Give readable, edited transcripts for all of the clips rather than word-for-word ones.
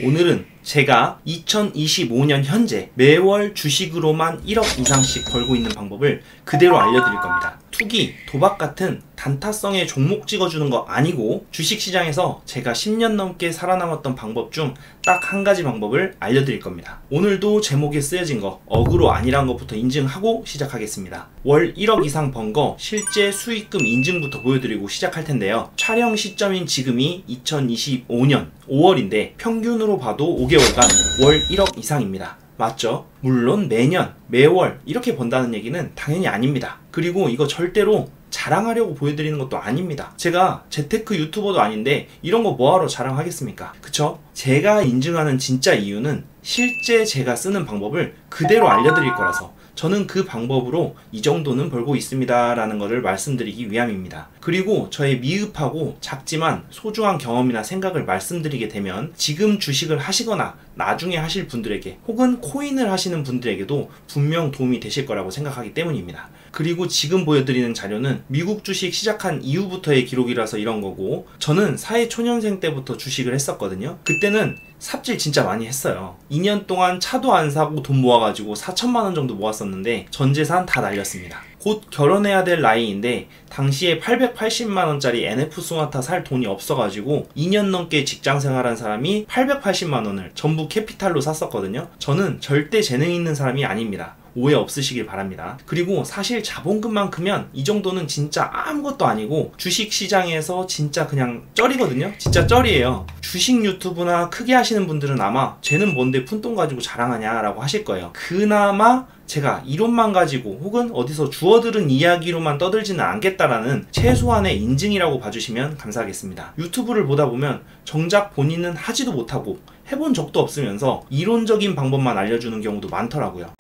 오늘은 제가 2025년 현재 매월 주식으로만 1억 이상씩 벌고 있는 방법을 그대로 알려드릴 겁니다. 투기, 도박 같은 단타성의 종목 찍어주는 거 아니고 주식시장에서 제가 10년 넘게 살아남았던 방법 중 딱 한 가지 방법을 알려드릴 겁니다. 오늘도 제목에 쓰여진 거 어그로 아니란 것부터 인증하고 시작하겠습니다. 월 1억 이상 번 거 실제 수익금 인증부터 보여드리고 시작할 텐데요. 촬영 시점인 지금이 2025년 5월인데 평균으로 봐도 5개월간 월 1억 이상입니다. 맞죠? 물론 매년, 매월 이렇게 번다는 얘기는 당연히 아닙니다. 그리고 이거 절대로 자랑하려고 보여드리는 것도 아닙니다. 제가 재테크 유튜버도 아닌데 이런 거 뭐하러 자랑하겠습니까? 그쵸? 제가 인증하는 진짜 이유는 실제 제가 쓰는 방법을 그대로 알려드릴 거라서 저는 그 방법으로 이 정도는 벌고 있습니다 라는 것을 말씀드리기 위함입니다. 그리고 저의 미흡하고 작지만 소중한 경험이나 생각을 말씀드리게 되면 지금 주식을 하시거나 나중에 하실 분들에게 혹은 코인을 하시는 분들에게도 분명 도움이 되실 거라고 생각하기 때문입니다. 그리고 지금 보여드리는 자료는 미국 주식 시작한 이후부터의 기록이라서 이런 거고, 저는 사회초년생 때부터 주식을 했었거든요. 그때는 삽질 진짜 많이 했어요. 2년 동안 차도 안 사고 돈 모아가지고 4천만 원 정도 모았었는데 전 재산 다 날렸습니다. 곧 결혼해야 될 나이인데 당시에 880만 원짜리 NF 소나타 살 돈이 없어가지고 2년 넘게 직장 생활한 사람이 880만 원을 전부 캐피탈로 샀었거든요. 저는 절대 재능 있는 사람이 아닙니다. 오해 없으시길 바랍니다. 그리고 사실 자본금만 크면 이 정도는 진짜 아무것도 아니고 주식시장에서 진짜 그냥 쩔이거든요. 진짜 쩔이에요. 주식 유튜브나 크게 하시는 분들은 아마 쟤는 뭔데 푼돈 가지고 자랑하냐 라고 하실 거예요. 그나마 제가 이론만 가지고 혹은 어디서 주워들은 이야기로만 떠들지는 않겠다라는 최소한의 인증이라고 봐주시면 감사하겠습니다. 유튜브를 보다 보면 정작 본인은 하지도 못하고 해본 적도 없으면서 이론적인 방법만 알려주는 경우도 많더라고요.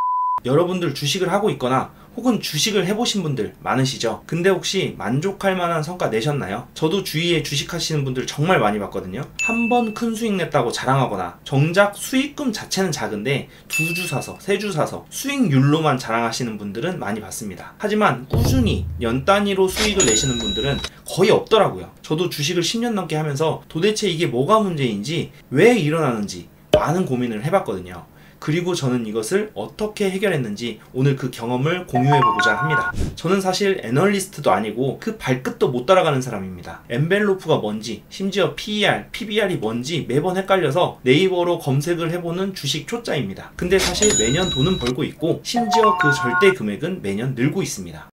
여러분들 주식을 하고 있거나 혹은 주식을 해보신 분들 많으시죠? 근데 혹시 만족할 만한 성과 내셨나요? 저도 주위에 주식하시는 분들 정말 많이 봤거든요. 한 번 큰 수익 냈다고 자랑하거나 정작 수익금 자체는 작은데 2주 사서 3주 사서 수익률로만 자랑하시는 분들은 많이 봤습니다. 하지만 꾸준히 연 단위로 수익을 내시는 분들은 거의 없더라고요. 저도 주식을 10년 넘게 하면서 도대체 이게 뭐가 문제인지 왜 일어나는지 많은 고민을 해봤거든요. 그리고 저는 이것을 어떻게 해결했는지 오늘 그 경험을 공유해보고자 합니다. 저는 사실 애널리스트도 아니고 그 발끝도 못 따라가는 사람입니다. 엔벨로프가 뭔지, 심지어 PER, PBR이 뭔지 매번 헷갈려서 네이버로 검색을 해보는 주식 초짜입니다. 근데 사실 매년 돈은 벌고 있고 심지어 그 절대 금액은 매년 늘고 있습니다.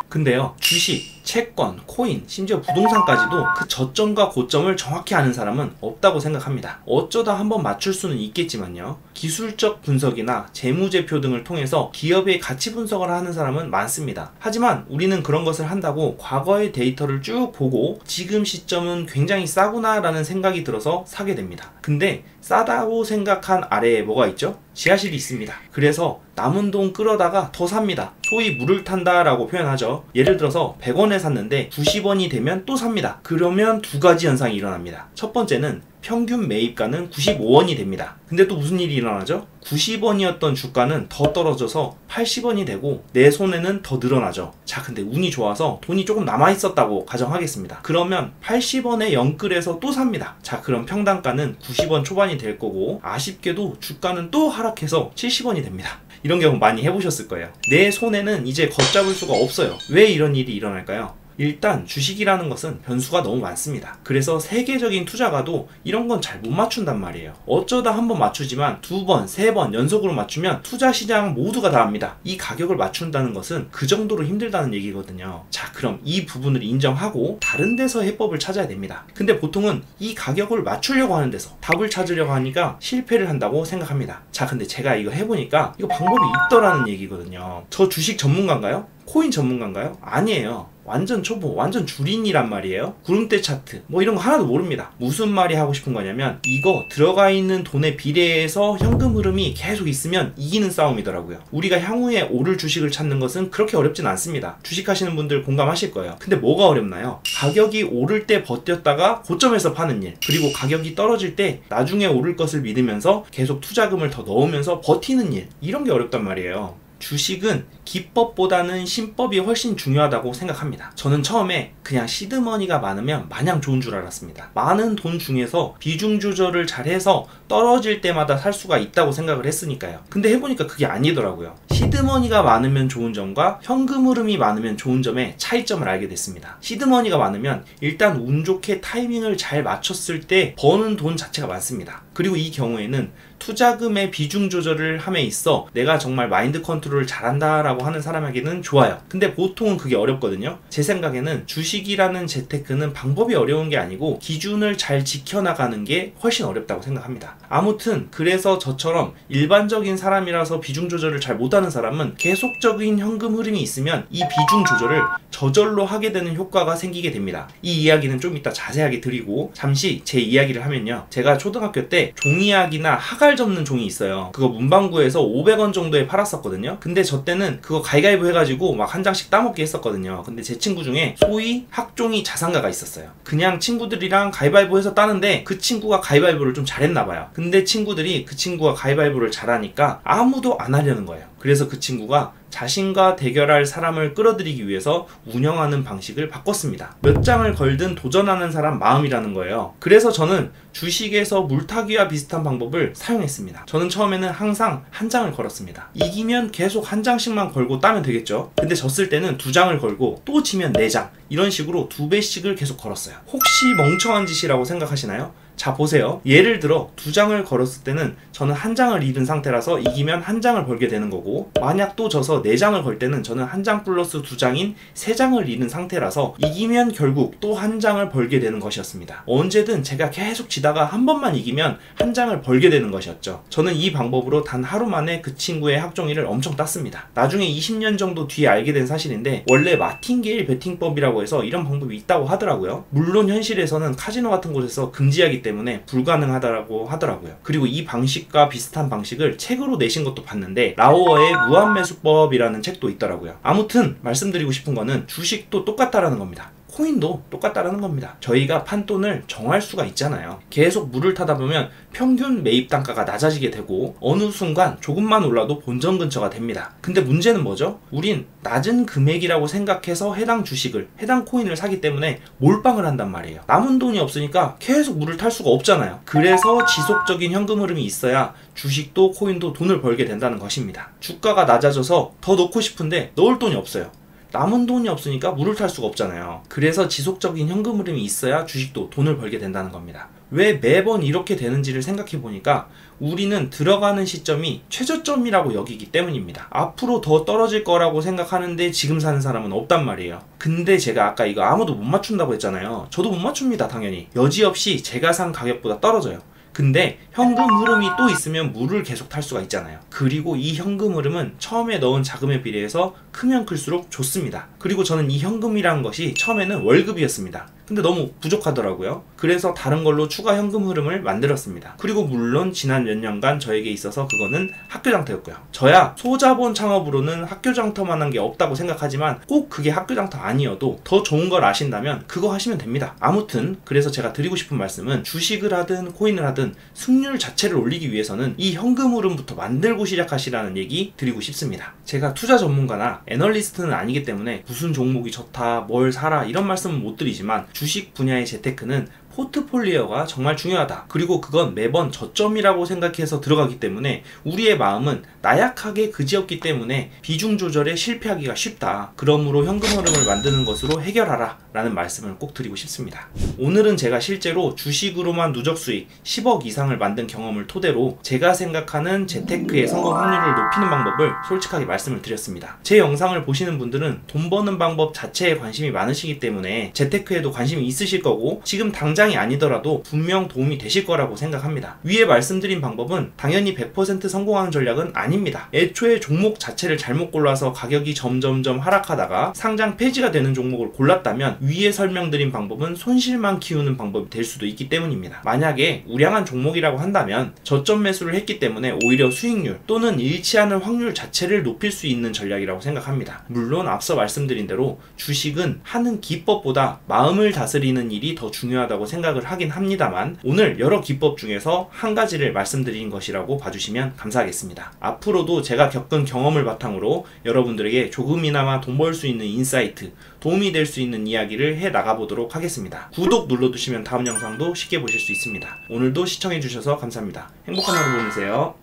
근데요, 주식, 채권, 코인, 심지어 부동산까지도 그 저점과 고점을 정확히 아는 사람은 없다고 생각합니다. 어쩌다 한번 맞출 수는 있겠지만요. 기술적 분석이나 재무제표 등을 통해서 기업의 가치 분석을 하는 사람은 많습니다. 하지만 우리는 그런 것을 한다고 과거의 데이터를 쭉 보고 지금 시점은 굉장히 싸구나 라는 생각이 들어서 사게 됩니다. 근데 싸다고 생각한 아래에 뭐가 있죠? 지하실이 있습니다. 그래서 남은 돈 끌어다가 더 삽니다. 소위 물을 탄다 라고 표현하죠. 예를 들어서 100원에 샀는데 90원이 되면 또 삽니다. 그러면 두 가지 현상이 일어납니다. 첫 번째는 평균 매입가는 95원이 됩니다. 근데 또 무슨 일이 일어나죠? 90원이었던 주가는 더 떨어져서 80원이 되고 내 손에는 더 늘어나죠. 자, 근데 운이 좋아서 돈이 조금 남아있었다고 가정하겠습니다. 그러면 80원에 영끌해서 또 삽니다. 자, 그럼 평단가는 90원 초반이 될 거고 아쉽게도 주가는 또 하락해서 70원이 됩니다. 이런 경우 많이 해보셨을 거예요. 내 손에는 이제 걷잡을 수가 없어요. 왜 이런 일이 일어날까요? 일단 주식이라는 것은 변수가 너무 많습니다. 그래서 세계적인 투자가도 이런 건 잘 못 맞춘단 말이에요. 어쩌다 한번 맞추지만 2번, 3번 연속으로 맞추면 투자 시장 모두가 다 압니다. 이 가격을 맞춘다는 것은 그 정도로 힘들다는 얘기거든요. 자, 그럼 이 부분을 인정하고 다른 데서 해법을 찾아야 됩니다. 근데 보통은 이 가격을 맞추려고 하는 데서 답을 찾으려고 하니까 실패를 한다고 생각합니다. 자, 근데 제가 이거 해보니까 이거 방법이 있더라는 얘기거든요. 저 주식 전문가인가요? 코인 전문가인가요? 아니에요. 완전 초보, 완전 줄인이란 말이에요. 구름대 차트 뭐 이런 거 하나도 모릅니다. 무슨 말이 하고 싶은 거냐면 이거 들어가 있는 돈에 비례해서 현금 흐름이 계속 있으면 이기는 싸움이더라고요. 우리가 향후에 오를 주식을 찾는 것은 그렇게 어렵진 않습니다. 주식하시는 분들 공감하실 거예요. 근데 뭐가 어렵나요? 가격이 오를 때 버텼다가 고점에서 파는 일, 그리고 가격이 떨어질 때 나중에 오를 것을 믿으면서 계속 투자금을 더 넣으면서 버티는 일, 이런 게 어렵단 말이에요. 주식은 기법보다는 신법이 훨씬 중요하다고 생각합니다. 저는 처음에 그냥 시드머니가 많으면 마냥 좋은 줄 알았습니다. 많은 돈 중에서 비중 조절을 잘해서 떨어질 때마다 살 수가 있다고 생각을 했으니까요. 근데 해보니까 그게 아니더라고요. 시드머니가 많으면 좋은 점과 현금 흐름이 많으면 좋은 점의 차이점을 알게 됐습니다. 시드머니가 많으면 일단 운 좋게 타이밍을 잘 맞췄을 때 버는 돈 자체가 많습니다. 그리고 이 경우에는 투자금의 비중 조절을 함에 있어 내가 정말 마인드 컨트롤을 잘한다라고 하는 사람에게는 좋아요. 근데 보통은 그게 어렵거든요. 제 생각에는 주식이라는 재테크는 방법이 어려운 게 아니고 기준을 잘 지켜나가는 게 훨씬 어렵다고 생각합니다. 아무튼 그래서 저처럼 일반적인 사람이라서 비중 조절을 잘 못하는 사람은 계속적인 현금 흐름이 있으면 이 비중 조절을 저절로 하게 되는 효과가 생기게 됩니다. 이 이야기는 좀 이따 자세하게 드리고 잠시 제 이야기를 하면요. 제가 초등학교 때 종이학이나 학알 접는 종이 있어요. 그거 문방구에서 500원 정도에 팔았었거든요. 근데 저 때는 그거 가위가위보 해가지고 막 한 장씩 따먹기 했었거든요. 근데 제 친구 중에 소위 학종이 자산가가 있었어요. 그냥 친구들이랑 가위바위보 해서 따는데 그 친구가 가위바위보를 좀 잘했나봐요. 근데 친구들이 그 친구가 가위바위보를 잘하니까 아무도 안 하려는 거예요. 그래서 그 친구가 자신과 대결할 사람을 끌어들이기 위해서 운영하는 방식을 바꿨습니다. 몇 장을 걸든 도전하는 사람 마음이라는 거예요. 그래서 저는 주식에서 물타기와 비슷한 방법을 사용했습니다. 저는 처음에는 항상 한 장을 걸었습니다. 이기면 계속 한 장씩만 걸고 따면 되겠죠. 근데 졌을 때는 두 장을 걸고 또 지면 네 장, 이런 식으로 두 배씩을 계속 걸었어요. 혹시 멍청한 짓이라고 생각하시나요? 자, 보세요. 예를 들어 두 장을 걸었을 때는 저는 한 장을 잃은 상태라서 이기면 한 장을 벌게 되는 거고, 만약 또 져서 네 장을 걸 때는 저는 한 장 플러스 두 장인 세 장을 잃은 상태라서 이기면 결국 또 한 장을 벌게 되는 것이었습니다. 언제든 제가 계속 지다가 한 번만 이기면 한 장을 벌게 되는 것이었죠. 저는 이 방법으로 단 하루 만에 그 친구의 학종이를 엄청 땄습니다. 나중에 20년 정도 뒤에 알게 된 사실인데 원래 마틴게일 베팅법이라고 해서 이런 방법이 있다고 하더라고요. 물론 현실에서는 카지노 같은 곳에서 금지하기 때문에 불가능하다고 하더라고요. 그리고 이 방식과 비슷한 방식을 책으로 내신 것도 봤는데 라오어의 무한매수법이라는 책도 있더라고요. 아무튼 말씀드리고 싶은 거는 주식도 똑같다라는 겁니다. 코인도 똑같다라는 겁니다. 저희가 판돈을 정할 수가 있잖아요. 계속 물을 타다 보면 평균 매입 단가가 낮아지게 되고 어느 순간 조금만 올라도 본전 근처가 됩니다. 근데 문제는 뭐죠? 우린 낮은 금액이라고 생각해서 해당 주식을, 해당 코인을 사기 때문에 몰빵을 한단 말이에요. 남은 돈이 없으니까 계속 물을 탈 수가 없잖아요. 그래서 지속적인 현금 흐름이 있어야 주식도 코인도 돈을 벌게 된다는 것입니다. 주가가 낮아져서 더 넣고 싶은데 넣을 돈이 없어요. 남은 돈이 없으니까 물을 탈 수가 없잖아요. 그래서 지속적인 현금 흐름이 있어야 주식도 돈을 벌게 된다는 겁니다. 왜 매번 이렇게 되는지를 생각해 보니까 우리는 들어가는 시점이 최저점이라고 여기기 때문입니다. 앞으로 더 떨어질 거라고 생각하는데 지금 사는 사람은 없단 말이에요. 근데 제가 아까 이거 아무도 못 맞춘다고 했잖아요. 저도 못 맞춥니다. 당연히. 여지없이 제가 산 가격보다 떨어져요. 근데 현금 흐름이 또 있으면 물을 계속 탈 수가 있잖아요. 그리고 이 현금 흐름은 처음에 넣은 자금에 비례해서 크면 클수록 좋습니다. 그리고 저는 이 현금이라는 것이 처음에는 월급이었습니다. 근데 너무 부족하더라고요. 그래서 다른 걸로 추가 현금 흐름을 만들었습니다. 그리고 물론 지난 몇 년간 저에게 있어서 그거는 학교 장터였고요. 저야 소자본 창업으로는 학교 장터만한 게 없다고 생각하지만 꼭 그게 학교 장터 아니어도 더 좋은 걸 아신다면 그거 하시면 됩니다. 아무튼 그래서 제가 드리고 싶은 말씀은 주식을 하든 코인을 하든 승률 자체를 올리기 위해서는 이 현금 흐름부터 만들고 시작하시라는 얘기 드리고 싶습니다. 제가 투자 전문가나 애널리스트는 아니기 때문에 무슨 종목이 좋다, 뭘 사라 이런 말씀은 못 드리지만 주식 분야의 재테크는 포트폴리오가 정말 중요하다. 그리고 그건 매번 저점이라고 생각해서 들어가기 때문에 우리의 마음은 나약하게 그지없기 때문에 비중 조절에 실패하기가 쉽다. 그러므로 현금 흐름을 만드는 것으로 해결하라 라는 말씀을 꼭 드리고 싶습니다. 오늘은 제가 실제로 주식으로만 누적 수익 10억 이상을 만든 경험을 토대로 제가 생각하는 재테크의 성공 확률을 높이는 방법을 솔직하게 말씀을 드렸습니다. 제 영상을 보시는 분들은 돈 버는 방법 자체에 관심이 많으시기 때문에 재테크에도 관심이 있으실 거고 지금 당장이 아니더라도 분명 도움이 되실 거라고 생각합니다. 위에 말씀드린 방법은 당연히 100% 성공하는 전략은 아닙니다. 애초에 종목 자체를 잘못 골라서 가격이 점점점 하락하다가 상장 폐지가 되는 종목을 골랐다면 위에 설명드린 방법은 손실만 키우는 방법이 될 수도 있기 때문입니다. 만약에 우량한 종목이라고 한다면 저점 매수를 했기 때문에 오히려 수익률 또는 일치하는 확률 자체를 높일 수 있는 전략이라고 생각합니다. 물론 앞서 말씀드린 대로 주식은 하는 기법보다 마음을 다스리는 일이 더 중요하다고 생각합니다. 생각을 하긴 합니다만 오늘 여러 기법 중에서 한 가지를 말씀드린 것이라고 봐주시면 감사하겠습니다. 앞으로도 제가 겪은 경험을 바탕으로 여러분들에게 조금이나마 돈 벌 수 있는 인사이트, 도움이 될 수 있는 이야기를 해 나가보도록 하겠습니다. 구독 눌러두시면 다음 영상도 쉽게 보실 수 있습니다. 오늘도 시청해주셔서 감사합니다. 행복한 하루 보내세요.